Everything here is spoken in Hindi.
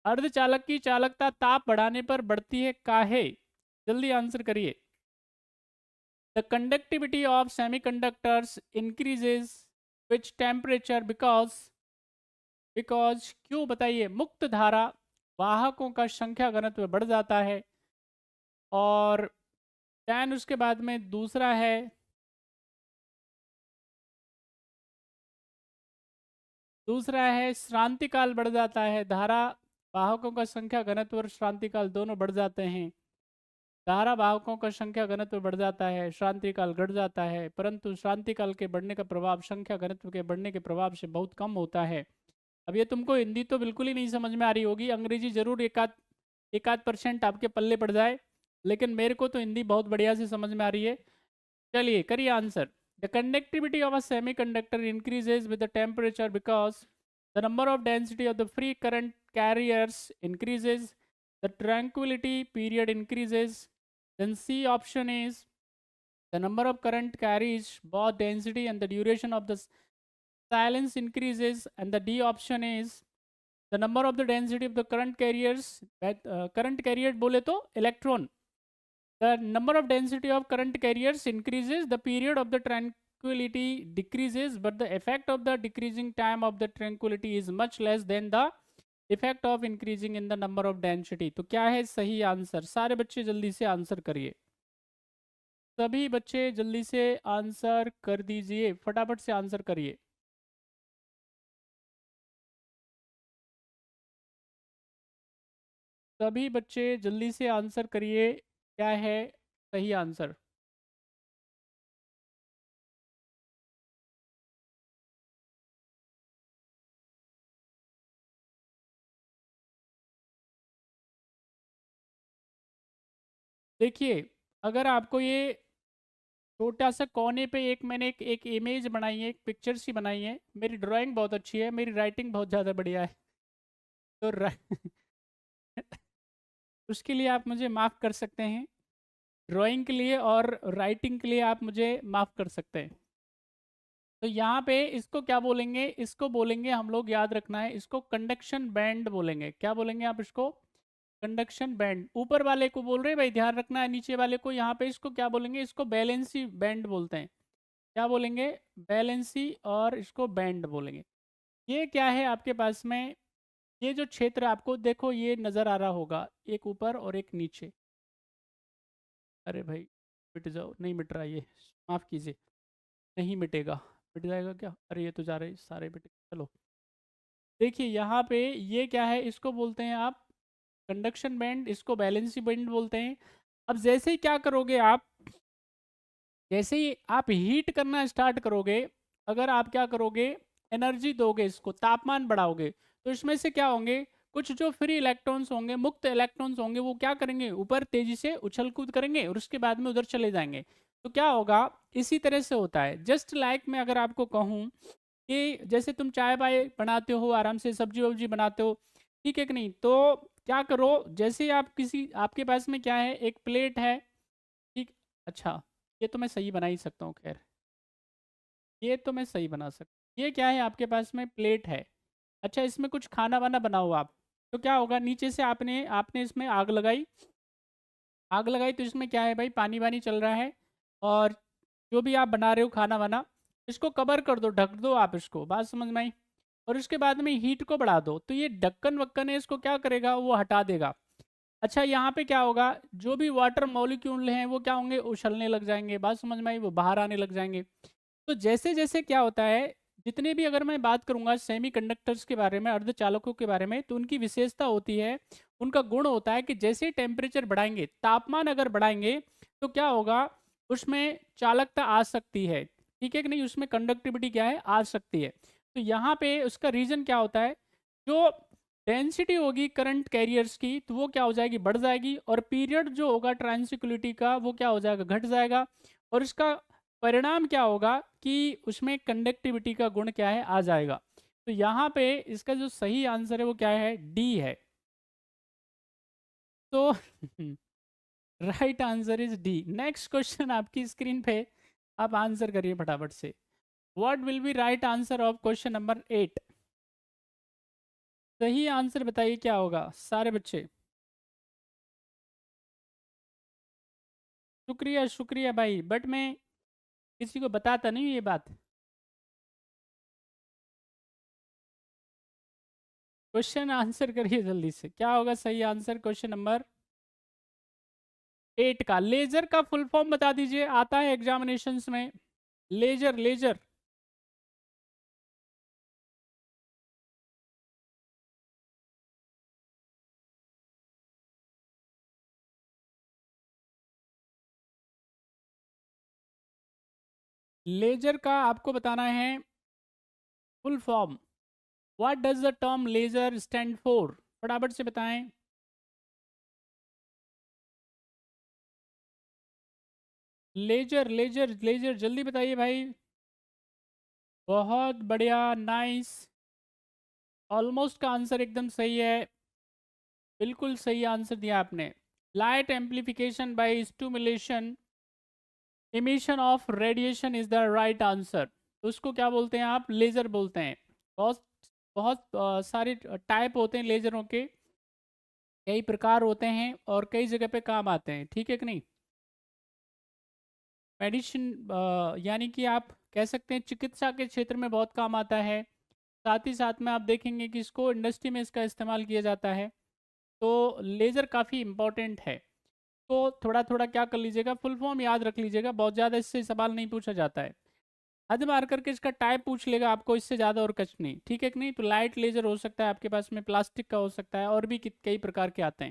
अर्धचालक की चालकता ताप बढ़ाने पर बढ़ती है काहे? जल्दी आंसर करिए। The conductivity of semiconductors increases which temperature because because क्यों बताइए। मुक्त धारा वाहकों का संख्या घनत्व बढ़ जाता है। और टेन उसके बाद में दूसरा है, श्रांति काल बढ़ जाता है। धारा वाहकों का संख्या घनत्व और श्रांति काल दोनों बढ़ जाते हैं। धारा वाहकों का संख्या घनत्व बढ़ जाता है, श्रांति काल घट जाता है, परंतु श्रांति काल के बढ़ने का प्रभाव संख्या घनत्व के बढ़ने के प्रभाव से बहुत कम होता है। अब ये तुमको हिंदी तो बिल्कुल ही नहीं समझ में आ रही होगी, अंग्रेजी जरूर एक आध परसेंट आपके पल्ले पड़ जाए, लेकिन मेरे को तो हिंदी बहुत बढ़िया से समझ में आ रही है। चलिए करिए answer. The conductivity of a semiconductor increases with the temperature because the number of density of the free current carriers increases, the tranquillity period increases. Then C option is the number of current carries both density and the duration of the silence increases, and the D option is the number of the density of the current carriers. Current carrier बोले तो electron. The number of density of current carriers increases, the period of the tranquility decreases, but the effect of the decreasing time of the tranquility is much less than the effect of increasing in the number of density. तो क्या है सही आंसर? सारे बच्चे जल्दी से आंसर करिए। सभी बच्चे जल्दी से आंसर कर दीजिए, फटाफट से आंसर करिए। सभी बच्चे जल्दी से आंसर करिए, क्या है सही आंसर? देखिए, अगर आपको ये छोटा सा कोने पे मैंने एक इमेज बनाई है, एक पिक्चर सी बनाई है। मेरी ड्राइंग बहुत अच्छी है, मेरी राइटिंग बहुत ज़्यादा बढ़िया है, तो उसके लिए आप मुझे माफ़ कर सकते हैं। ड्राइंग के लिए और राइटिंग के लिए आप मुझे माफ़ कर सकते हैं। तो यहाँ पे इसको क्या बोलेंगे? इसको बोलेंगे हम लोग, याद रखना है, इसको कंडक्शन बैंड बोलेंगे। क्या बोलेंगे आप इसको? Conduction band. ऊपर वाले को बोल रहे हैं भाई, ध्यान रखना है, नीचे वाले को यहाँ पे इसको क्या बोलेंगे? इसको बैलेंसी बैंड बोलते हैं। क्या बोलेंगे? बैलेंसी, और इसको बैंड बोलेंगे। ये क्या है आपके पास में? ये जो क्षेत्र आपको देखो ये नज़र आ रहा होगा, एक ऊपर और एक नीचे। अरे भाई मिट जाओ, नहीं मिट रहा ये, माफ़ कीजिए, नहीं मिटेगा। मिट जाएगा क्या? अरे ये तो जा रहे सारे मिट, चलो। देखिए यहाँ पे ये क्या है, इसको बोलते हैं आप कंडक्शन बैंड, इसको बैलेंसी बैंड बोलते हैं। अब जैसे ही क्या करोगे आप, जैसे ही आप हीट करना स्टार्ट करोगे, अगर आप क्या करोगे, एनर्जी दोगे, इसको तापमान बढ़ाओगे, तो इसमें से क्या होंगे, कुछ जो फ्री इलेक्ट्रॉन्स होंगे, मुक्त इलेक्ट्रॉन्स होंगे, वो क्या करेंगे, ऊपर तेजी से उछल कूद करेंगे और उसके बाद में उधर चले जाएंगे। तो क्या होगा, इसी तरह से होता है। जस्ट लाइक मैं अगर आपको कहूँ कि जैसे तुम चाय वाय बनाते हो, आराम से सब्जी वब्जी बनाते हो, ठीक है कि नहीं, तो क्या करो, जैसे ही आप किसी, आपके पास में क्या है, एक प्लेट है, ठीक, अच्छा ये तो मैं सही बना ही सकता हूँ, खैर ये तो मैं सही बना सकता। ये क्या है आपके पास में, प्लेट है, अच्छा इसमें कुछ खाना वाना बनाओ आप, तो क्या होगा, नीचे से आपने आपने इसमें आग लगाई, आग लगाई तो इसमें क्या है भाई, पानी वानी चल रहा है, और जो भी आप बना रहे हो खाना वाना, इसको कवर कर दो, ढक दो आप इसको, बात समझ में आई। और उसके बाद में हीट को बढ़ा दो, तो ये ढक्कन वक्कन है, इसको क्या करेगा, वो हटा देगा। अच्छा यहाँ पे क्या होगा, जो भी वाटर मॉलिक्यूल हैं वो क्या होंगे, उछलने लग जाएंगे, बात समझ में आई, वो बाहर आने लग जाएंगे। तो जैसे जैसे क्या होता है, जितने भी अगर मैं बात करूंगा सेमीकंडक्टर्स के बारे में, अर्धचालकों के बारे में, तो उनकी विशेषता होती है, उनका गुण होता है कि जैसे टेम्परेचर बढ़ाएंगे, तापमान अगर बढ़ाएंगे, तो क्या होगा, उसमें चालकता आ सकती है, ठीक है कि नहीं, उसमें कंडक्टिविटी क्या है, आ सकती है। तो यहाँ पे उसका रीजन क्या होता है, जो डेंसिटी होगी करंट कैरियर्स की, तो वो क्या हो जाएगी, बढ़ जाएगी, और पीरियड जो होगा ट्रांसिक्युलिटी का, वो क्या हो जाएगा, घट जाएगा। और इसका परिणाम क्या होगा कि उसमें कंडक्टिविटी का गुण क्या है, आ जाएगा। तो यहाँ पे इसका जो सही आंसर है वो क्या है, डी है। तो right answer is D. Next question आपकी स्क्रीन पे, आप आंसर करिए फटाफट से। What will be right answer of question number 8? सही आंसर बताइए क्या होगा सारे बच्चे। शुक्रिया शुक्रिया भाई, बट मैं किसी को बताता नहीं हूँ ये बात। क्वेश्चन आंसर करिए जल्दी से, क्या होगा सही आंसर क्वेश्चन नंबर 8 का। लेजर का फुल फॉर्म बता दीजिए, आता है एग्जामिनेशंस में। लेजर लेजर लेजर का आपको बताना है full form. What does the term laser stand for, फटाफट से बताएं। लेजर लेजर लेजर जल्दी बताइए भाई। बहुत बढ़िया, नाइस। ऑलमोस्ट का आंसर एकदम सही है, बिल्कुल सही आंसर दिया आपने। Light amplification by stimulation emission of radiation is the right answer. उसको क्या बोलते हैं आप, लेज़र बोलते हैं। बहुत बहुत सारे टाइप होते हैं लेज़रों के, कई प्रकार होते हैं और कई जगह पे काम आते हैं, ठीक है कि नहीं। मेडिसिन यानी कि आप कह सकते हैं चिकित्सा के क्षेत्र में बहुत काम आता है। साथ ही साथ में आप देखेंगे कि इसको इंडस्ट्री में इसका इस्तेमाल किया जाता है। तो लेज़र काफ़ी इम्पॉर्टेंट है। तो थोड़ा थोड़ा क्या कर लीजिएगा, फुल फॉर्म याद रख लीजिएगा, बहुत ज़्यादा इससे सवाल नहीं पूछा जाता है। हद मार करके इसका टाइप पूछ लेगा आपको, इससे ज़्यादा और कुछ नहीं, ठीक है कि नहीं। तो लाइट लेज़र हो सकता है आपके पास में, प्लास्टिक का हो सकता है, और भी कई प्रकार के आते हैं।